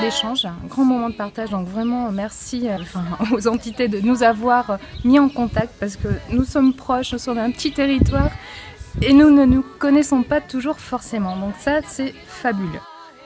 d'échange, un grand moment de partage. Donc vraiment merci aux entités de nous avoir mis en contact parce que nous sommes proches, nous sommes un petit territoire et nous ne nous connaissons pas toujours forcément. Donc ça, c'est fabuleux.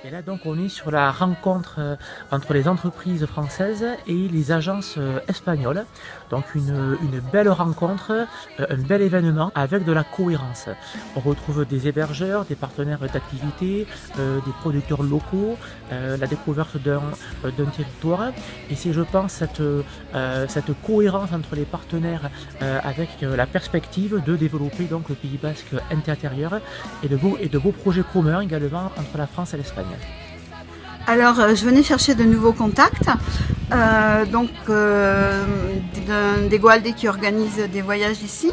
Et là donc on est sur la rencontre entre les entreprises françaises et les agences espagnoles. Donc une belle rencontre, un bel événement avec de la cohérence. On retrouve des hébergeurs, des partenaires d'activité, des producteurs locaux, la découverte d'un territoire. Et c'est je pense cette cohérence entre les partenaires avec la perspective de développer donc le Pays Basque intérieur et de beaux projets communs également entre la France et l'Espagne. Alors, je venais chercher de nouveaux contacts, des Goaldés qui organisent des voyages ici.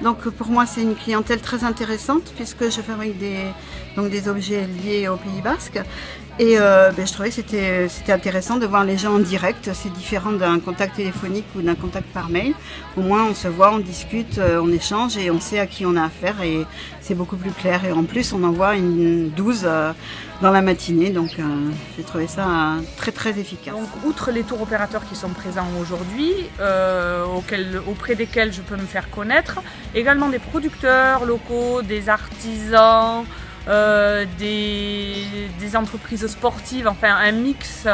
Donc, pour moi, c'est une clientèle très intéressante puisque je fabrique des objets liés au Pays Basque. Et je trouvais que c'était intéressant de voir les gens en direct. C'est différent d'un contact téléphonique ou d'un contact par mail. Au moins, on se voit, on discute, on échange et on sait à qui on a affaire. Et c'est beaucoup plus clair. Et en plus, on envoie une 12 dans la matinée. Donc, j'ai trouvé ça très, très efficace. Donc, outre les tours opérateurs qui sont présents aujourd'hui, auprès desquels je peux me faire connaître, également des producteurs locaux, des artisans, des entreprises sportives, enfin un mix,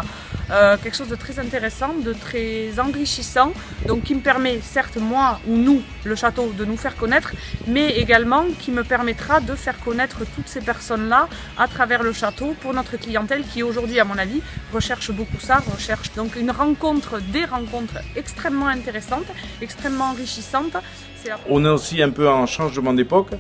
quelque chose de très intéressant, de très enrichissant, donc qui me permet, certes moi ou nous, le château, de nous faire connaître, mais également qui me permettra de faire connaître toutes ces personnes-là à travers le château pour notre clientèle qui aujourd'hui, à mon avis, recherche beaucoup ça, recherche donc des rencontres extrêmement intéressantes, extrêmement enrichissantes. On est aussi un peu en changement d'époque.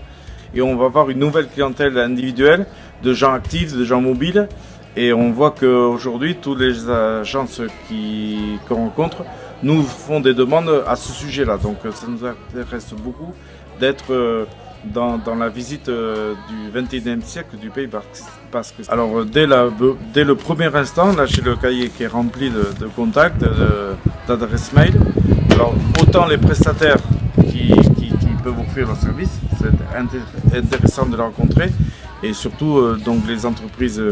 Et on va avoir une nouvelle clientèle individuelle, de gens actifs, de gens mobiles. Et on voit qu'aujourd'hui, toutes les agences qu'on rencontre nous font des demandes à ce sujet-là. Donc ça nous intéresse beaucoup d'être dans la visite du 21e siècle du Pays Basque. Alors dès le premier instant, là j'ai le cahier qui est rempli de contacts, d'adresses mail. Alors autant les prestataires qui peuvent offrir leur service, c'est intéressant de les rencontrer, et surtout donc les entreprises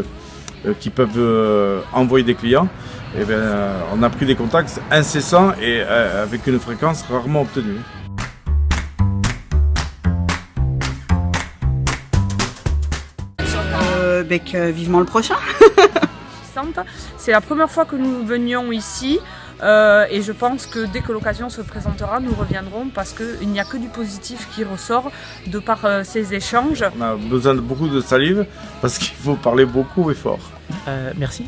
qui peuvent envoyer des clients. Et on a pris des contacts incessants et avec une fréquence rarement obtenue. Vivement le prochain. C'est la première fois que nous venions ici. Et je pense que dès que l'occasion se présentera, nous reviendrons parce qu'il n'y a que du positif qui ressort de par ces échanges. On a besoin de beaucoup de salive parce qu'il faut parler beaucoup et fort. Merci.